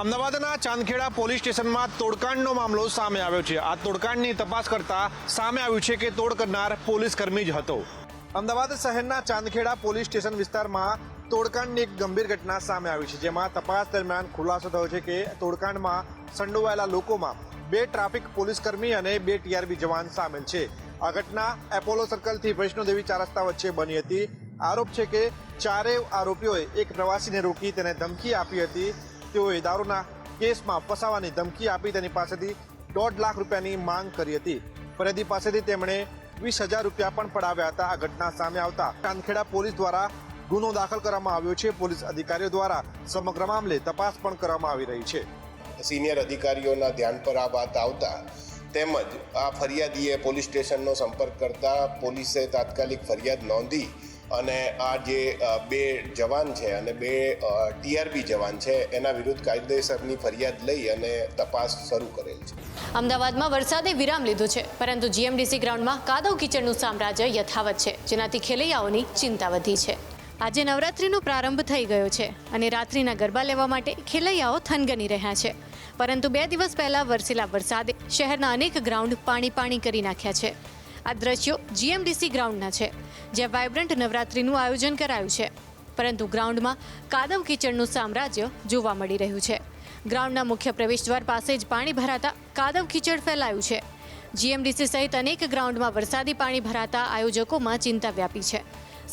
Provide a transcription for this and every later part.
અમદાવાદના ચાંદખેડા પોલીસ સ્ટેશનમાં તોડકાંડનો મામલો સામે આવ્યો છે। આ તોડકાંડની તપાસ કરતા સામે આવ્યું છે કે તોડ કરનાર પોલીસ કર્મી જ હતો। અમદાવાદ શહેરના ચાંદખેડા પોલીસ સ્ટેશન વિસ્તારમાં તોડકાંડની એક ગંભીર ઘટના સામે આવી છે, જેમાં તપાસ દરમિયાન ખુલાસો થયો છે કે તોડકાંડમાં સંડોવાયેલા લોકોમાં 2 ટ્રાફિક પોલીસ કર્મી અને 2 ટીઆરબી જવાન સામેલ છે। આ ઘટના એપોલો સર્કલથી વૈષ્ણોદેવી 4 રસ્તા વચ્ચે બની હતી। આરોપ છે કે ચારેય આરોપીઓએ એક પ્રવાસીને રોકી તેને ધમકી આપી હતી। તેઓએ દારૂના કેસમાં ફસાવાની ધમકી આપી તેની પાસેથી 1.5 લાખ રૂપિયાની માંગ કરી હતી। ફરિયાદી પાસેથી તેમણે 20,000 રૂપિયા પણ પડાવ્યા હતા। આ ઘટના સામે આવતા ચાંદખેડા પોલીસ દ્વારા ગુનો દાખલ કરવામાં આવ્યો છે। પોલીસ અધિકારીઓ દ્વારા સમગ્ર મામલે તપાસ પણ કરવામાં આવી રહી છે। સિનિયર અધિકારીઓના ધ્યાન પર આ વાત આવતા તેમજ આ ફરિયાદીએ પોલીસ સ્ટેશનનો સંપર્ક કરતા પોલીસે તાત્કાલિક ફરિયાદ નોંધી અને આ જે 2 જવાન છે અને 2 ટીઆરબી જવાન છે એના વિરુદ્ધ કાયદેસરની ફરિયાદ લઈ અને તપાસ શરૂ કરેલ છે। અમદાવાદમાં વરસાદે વિરામ લીધો છે, પરંતુ જીએમડીસી ગ્રાઉન્ડમાં કાદવ કીચડનું સામ્રાજ્ય યથાવત છે, જેનાથી ખેલૈયાઓની ચિંતા વધી છે। આજે નવરાત્રિનો પ્રારંભ થઈ ગયો છે અને રાત્રિના ગરબા લેવા માટે ખેલૈયાઓ થનગની રહ્યા છે, પરંતુ 2 દિવસ પહેલા વરસેલા વરસાદે શહેરના અનેક ગ્રાઉન્ડ પાણી કરી નાખ્યા છે। આ દ્રશ્યો જીએમડીસી ગ્રાઉન્ડના છે, જ્યાં વાઇબ્રન્ટ નવરાત્રિનું આયોજન કરાયું છે, પરંતુ ગ્રાઉન્ડમાં કાદવ કીચડનું સામ્રાજ્ય જોવા મળી રહ્યું છે। ગ્રાઉન્ડના મુખ્ય પ્રવેશદ્વાર પાસે જ પાણી ભરાતા કાદવ કીચડ ફેલાયું છે। જીએમડીસી સહિત અનેક ગ્રાઉન્ડમાં વરસાદી પાણી ભરાતા આયોજકોમાં ચિંતા વ્યાપી છે,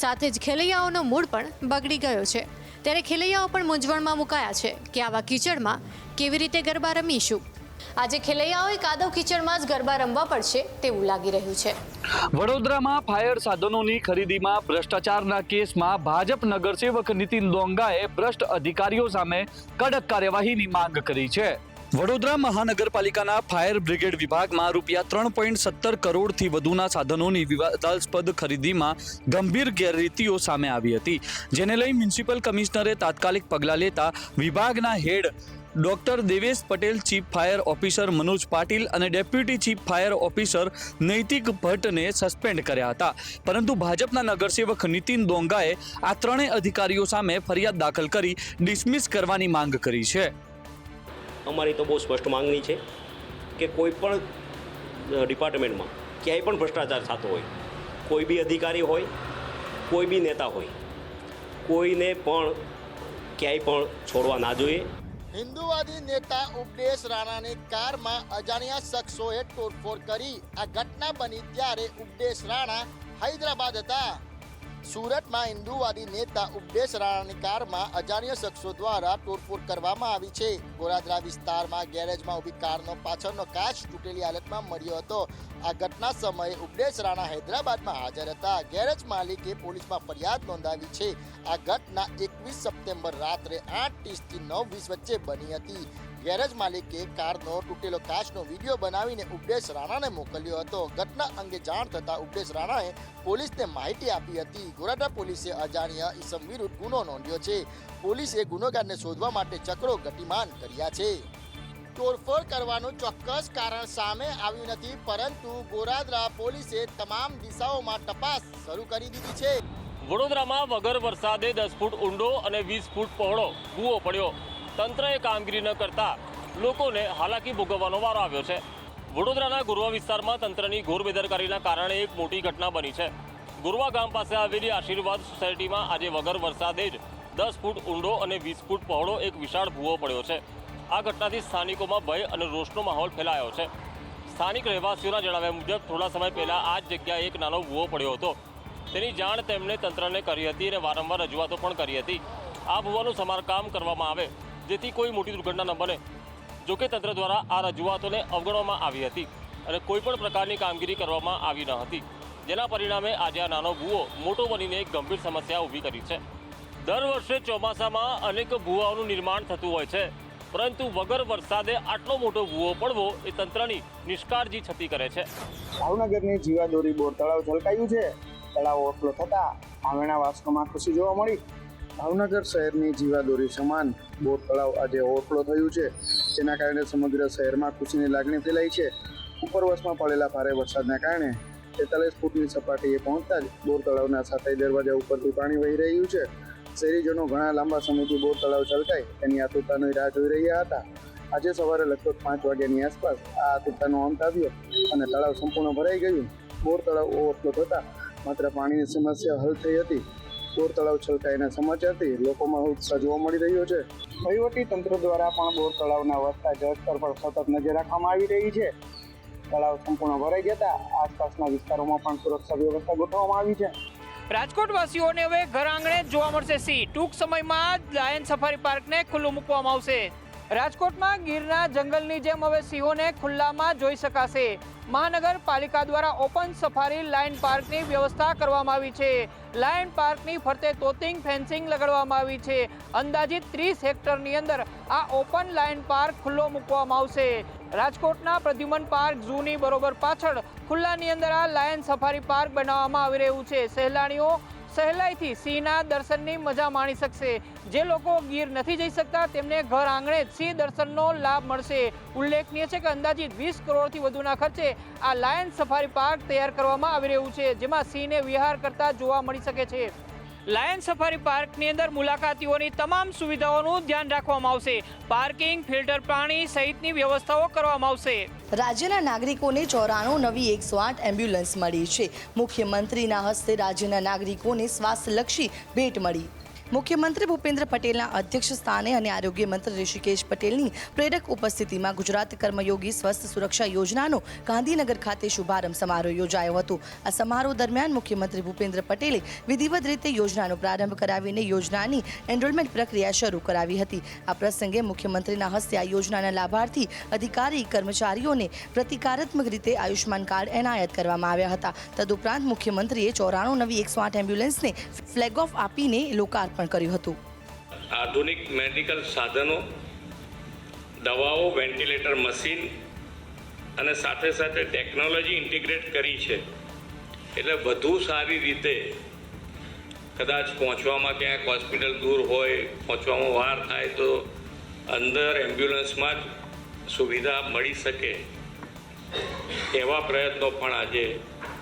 સાથે જ ખેલૈયાઓનો મૂડ પણ બગડી ગયો છે। ત્યારે ખેલૈયાઓ પણ મૂંઝવણમાં મુકાયા છે કે આવા કીચડમાં કેવી રીતે ગરબા રમીશું। આજે ખેલૈયાઓએ કાદવ કીચડમાં જ ગરબા રમવા પડશે તેવું લાગી રહ્યું છે। વડોદરામાં ફાયર સાધનોની ખરીદીમાં ભ્રષ્ટાચારના કેસમાં ભાજપ નગરસેવક નીતિન ડોંગાએ ભ્રષ્ટ અધિકારીઓ સામે કડક કાર્યવાહીની માંગ કરી છે। વડોદરા મહાનગરપાલિકાના ફાયર બ્રિગેડ વિભાગમાં રૂપિયા 3.17 કરોડથી વધુના સાધનોની વિવાદાસ્પદ ખરીદીમાં ગંભીર ગેરરીતિઓ સામે આવી હતી, જેને લઈ મ્યુનિસિપલ કમિશનરે તાત્કાલિક પગલાં લેતા વિભાગના head doctor Devesh Patel, chief fire officer Manoj Patil અને ડેપ્યુટી ચીફ ફાયર ઓફિસર નૈતિક ભટ્ટને સસ્પેન્ડ કર્યા હતા, પરંતુ ભાજપના નગરસેવક નીતિન ડોંગાએ આ 3 અધિકારીઓ સામે ફરિયાદ દાખલ કરી ડિસમિસ કરવાની માંગ કરી છે। અમારી તો બહુ સ્પષ્ટ માંગણી છે કે કોઈ પણ ડિપાર્ટમેન્ટમાં ક્યાંય પણ ભ્રષ્ટાચાર થતો હોય, કોઈ બી અધિકારી હોય, કોઈ બી નેતા હોય, કોઈને પણ ક્યાંય પણ છોડવા ના જોઈએ। હિન્દુવાદી નેતા ઉપદેશ રાણાની કારમાં અજાણ્યા શખ્સોએ તોડફોડ કરી આ ઘટના બની ત્યારે ઉપદેશ રાણા હૈદરાબાદ હતા। સુરતમાં હિન્દુવાદી નેતા ઉપદેશ રાણાની કારમાં અજાણ્યા શખ્સો દ્વારા તોડફોડ કરવામાં આવી છે। ગોરાદરા વિસ્તારમાં ગેરેજમાં ઊભી કારનો પાછળનો કાચ તૂટેલી હાલતમાં મળ્યો હતો। આ ઘટના સમયે ઉપદેશ રાણા હૈદરાબાદમાં હાજર હતા। ગેરેજ માલિકે પોલીસમાં ફરિયાદ નોંધાવી છે। આ ઘટના 21 સપ્ટેમ્બર રાત્રે 8:30 થી 9:20 વચ્ચે બની હતી। ગેરેજ માલિકે કારનો તૂટેલો કાચનો વિડીયો બનાવીને ઉપદેશ રાણાને મોકલ્યો હતો। ઘટના અંગે જાણ થતાં ઉપદેશ રાણાએ પોલીસને માહિતી આપી હતી। ગોરાદરા પોલીસે અજાણ્યા ઈસમ વિરુદ્ધ ગુનો નોંધ્યો છે। પોલીસે ગુનેગારને શોધવા માટે ચક્રો ગતિમાન કર્યા છે। તોડફોડ કરવાનું ચોક્કસ કારણ સામે આવ્યું નથી, પરંતુ ગોરાદરા પોલીસે તમામ દિશાઓમાં તપાસ શરૂ કરી દીધી છે। વડોદરામાં વગર વરસાદે 10 ફૂટ ઊંડો અને 20 ફૂટ પહોળો ભૂવો પડ્યો। તંત્રએ કામગીરી ન કરતા લોકોને હાલાકી ભોગવવાનો વારો આવ્યો છે। વડોદરાના ગુરવા વિસ્તારમાં તંત્રની ઘોર બેદરકારીના કારણે એક મોટી ઘટના બની છે। ગુરવા ગામ પાસે આવેલી આશીર્વાદ સોસાયટીમાં આજે વગર વરસાદે જ 10 ફૂટ ઊંડો અને 20 ફૂટ પહોળો એક વિશાળ ભૂવો પડ્યો છે। આ ઘટનાથી સ્થાનિકોમાં ભય અને રોષનો માહોલ ફેલાયો છે। સ્થાનિક રહેવાસીઓના જણાવ્યા મુજબ થોડા સમય પહેલાં આ જ જગ્યાએ એક નાનો ભૂવો પડ્યો હતો, તેની જાણ તેમણે તંત્રને કરી હતી અને વારંવાર રજૂઆતો પણ કરી હતી। આ ભૂવાનું સમારકામ કરવામાં આવે જેથી કોઈ મોટી દુર્ઘટના ન બને। જોકે તંત્ર દ્વારા આ રજૂઆતોને અવગણવામાં આવી હતી અને કોઈપણ પ્રકારની કામગીરી કરવામાં આવી ન હતી, જેના પરિણામે આજે આ નાનો ભૂવો મોટો બનીને એક ગંભીર સમસ્યા ઊભી કરી છે। દર વર્ષે ચોમાસામાં અનેક ભૂવાઓનું નિર્માણ થતું હોય છે, પરંતુ વગર વરસાદે આટલો મોટો ભૂવો પડવો એ તંત્રની નિષ્કાળજી છતી કરે છે। ભાવનગરની જીવાદોરી બોર તળાવ છલકાયું છે। તળાવ ઓવરફ્લો થતા આંગણા વાસણોમાં ખુશી જોવા મળી। ભાવનગર શહેરની જીવાદોરી સમાન બોર તળાવ આજે ઓવરફ્લો થયું છે, જેના કારણે સમગ્ર શહેરમાં ખુશીની લાગણી ફેલાઈ છે। ઉપરવાસમાં પડેલા ભારે વરસાદના કારણે 43 ફૂટની સપાટીએ પહોંચતા જ બોર તળાવના 7 દરવાજા ઉપરથી પાણી વહી રહ્યું છે। શહેરીજનો ઘણા લાંબા સમયથી બોર તળાવ છલકાય તેની આતુરતાની રાહ જોઈ રહ્યા હતા. આજે સવારે લગભગ 5 વાગ્યાની આસપાસ આ આતુરતાનો અંત આવ્યો અને તળાવ સંપૂર્ણ ભરાઈ ગયું. બોર તળાવ ઓવરફ્લો થતાં માત્ર પાણીની સમસ્યા હલ થઈ હતી. બોર તળાવ છલકાયના સમાચારથી લોકોમાં ઉત્સાહ જોવા મળી રહ્યો છે. વહીવટી તંત્ર દ્વારા પણ બોર તળાવના વધતા જળસ્તર પર સતત નજર રાખવામાં આવી રહી છે. તળાવ સંપૂર્ણ ભરાઈ જતા આસપાસના વિસ્તારોમાં પણ સુરક્ષા વ્યવસ્થા ગોઠવવામાં આવી છે. રાજકોટ વાસીઓને હવે ઘર આંગણે જ જોવા મળશે સિંહ. ટૂંક સમયમાં જ લાયન સફારી પાર્કને ખુલ્લું મૂકવામાં આવશે. રાજકોટમાં ગીરના જંગલની જેમ હવે સિંહોને ખુલ્લામાં જોઈ શકાશે. મહાનગરપાલિકા દ્વારા ઓપન સફારી લાયન પાર્કની વ્યવસ્થા કરવામાં આવી છે. લાયન પાર્કની ફરતે તોતિંગ ફેન્સિંગ લગાડવામાં આવી છે. અંદાજિત 30 હેક્ટરની અંદર આ ઓપન લાયન પાર્ક ખુલ્લો મૂકવામાં આવશે. રાજકોટના પ્રદ્યુમન પાર્ક ઝૂની બરોબર પાછળ ખુલ્લાની અંદર આ લાયન સફારી પાર્ક બનાવવામાં આવી રહ્યું છે. સહેલાણીઓ સહેલાઈથી સિંહના દર્શનની મજા માણી શકશે. જે લોકો ગીર નથી જઈ શકતા તેમને ઘર આંગણે જ સિંહ દર્શનનો લાભ મળશે. ઉલ્લેખનીય છે કે અંદાજિત 20 કરોડથી વધુના ખર્ચે આ લાયન સફારી પાર્ક તૈયાર કરવામાં આવી રહ્યું છે, જેમાં સિંહને વિહાર કરતા જોવા મળી શકે છે. લાયન સફારી પાર્કની અંદર મુલાકાતીઓની તમામ સુવિધાઓનું ધ્યાન રાખવામાં આવશે. પાર્કિંગ, ફિલ્ટર પાણી સહિતની વ્યવસ્થાઓ કરવામાં આવશે. રાજ્યના નાગરિકોને 94 નવી 108 એમ્બ્યુલન્સ મળી છે. મુખ્યમંત્રીના હસ્તે રાજ્યના નાગરિકોને સ્વાસ્થ્યલક્ષી ભેટ મળી. મુખ્યમંત્રી ભૂપેન્દ્ર પટેલના અધ્યક્ષ સ્થાને અને આરોગ્ય મંત્રી ઋષિકેશ પટેલની પ્રેરક ઉપસ્થિતિમાં ગુજરાત કર્મયોગી સ્વસ્થ સુરક્ષા યોજનાનો ગાંધીનગર ખાતે શુભારંભ સમારોહ યોજાયો હતો. આ સમારોહ દરમિયાન મુખ્યમંત્રી ભૂપેન્દ્ર પટેલે વિધિવત રીતે યોજનાનો પ્રારંભ કરાવીને યોજનાની એનરોલમેન્ટ પ્રક્રિયા શરૂ કરાવી હતી. આ પ્રસંગે મુખ્યમંત્રીના હસ્તે આ યોજનાના લાભાર્થી અધિકારી કર્મચારીઓને પ્રતિકારાત્મક રીતે આયુષ્માન કાર્ડ એનાયત કરવામાં આવ્યા હતા. તદુપરાંત મુખ્યમંત્રીએ 94 નવી 108 એમ્બ્યુલન્સને ફ્લેગ ઓફ આપીને લોકાર્પણ કર્યું હતું. આધુનિક મેડિકલ સાધનો, દવાઓ, વેન્ટિલેટર મશીન અને સાથે સાથે ટેકનોલોજી ઇન્ટિગ્રેટ કરી છે. એટલે વધુ સારી રીતે કદાચ પહોંચવામાં ક્યાંક હોસ્પિટલ દૂર હોય, પહોંચવામાં વાર થાય તો અંદર એમ્બ્યુલન્સમાં જ સુવિધા મળી શકે એવા પ્રયત્નો પણ આજે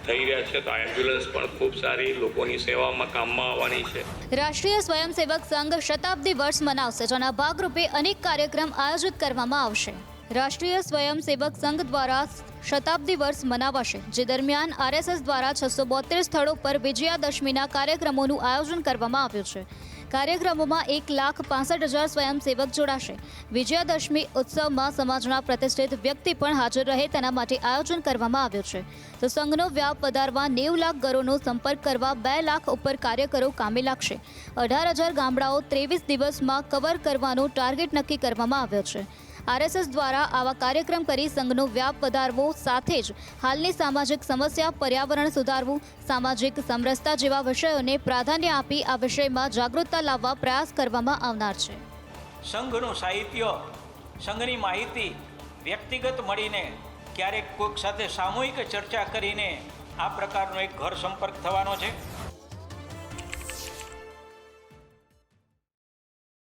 થઈ રહ્યા છે. તો આ એમ્બ્યુલન્સ પણ ખૂબ સારી લોકોની સેવામાં કામમાં આવવાની છે. રાષ્ટ્રીય સ્વયંસેવક સંઘ શતાબ્દી વર્ષ મનાવશે, જેના ભાગરૂપે અનેક કાર્યક્રમ આયોજિત કરવામાં આવશે. રાષ્ટ્રીય સ્વયંસેવક સંઘ દ્વારા શતાબ્દી વર્ષ મનાવાશે, જે દરમિયાન RSS દ્વારા 672 સ્થળો પર વિજયાદશમીના કાર્યક્રમોનું આયોજન કરવામાં આવ્યું છે. કાર્યક્રમોમાં 1,65,000 સ્વયંસેવક જોડાશે. વિજયાદશમી ઉત્સવમાં સમાજના પ્રતિષ્ઠિત વ્યક્તિ પણ હાજર રહે તેના માટે આયોજન કરવામાં આવ્યું છે. તો સંઘનો વ્યાપ વધારવા 90 લાખ ઘરોનો સંપર્ક કરવા 2 લાખ ઉપર કાર્યકરો કામે લાગશે. 18,000 ગામડાઓ 23 દિવસમાં કવર કરવાનો ટાર્ગેટ નક્કી કરવામાં આવ્યો છે. RSS દ્વારા આવા કાર્યક્રમ કરી સંઘનો વ્યાપ વધારવો સાથે જ હાલની સામાજિક સમસ્યા, પર્યાવરણ સુધારવું, સામાજિક સમરસતા જેવા વિષયોને પ્રાધાન્ય આપી આ વિષયમાં જાગૃતતા લાવવા પ્રયાસ કરવામાં આવનાર છે. સંઘનું સાહિત્ય, સંઘની માહિતી વ્યક્તિગત મળીને ક્યારેક કોઈક સાથે સામૂહિક ચર્ચા કરીને આ પ્રકારનો એક ઘર સંપર્ક થવાનો છે.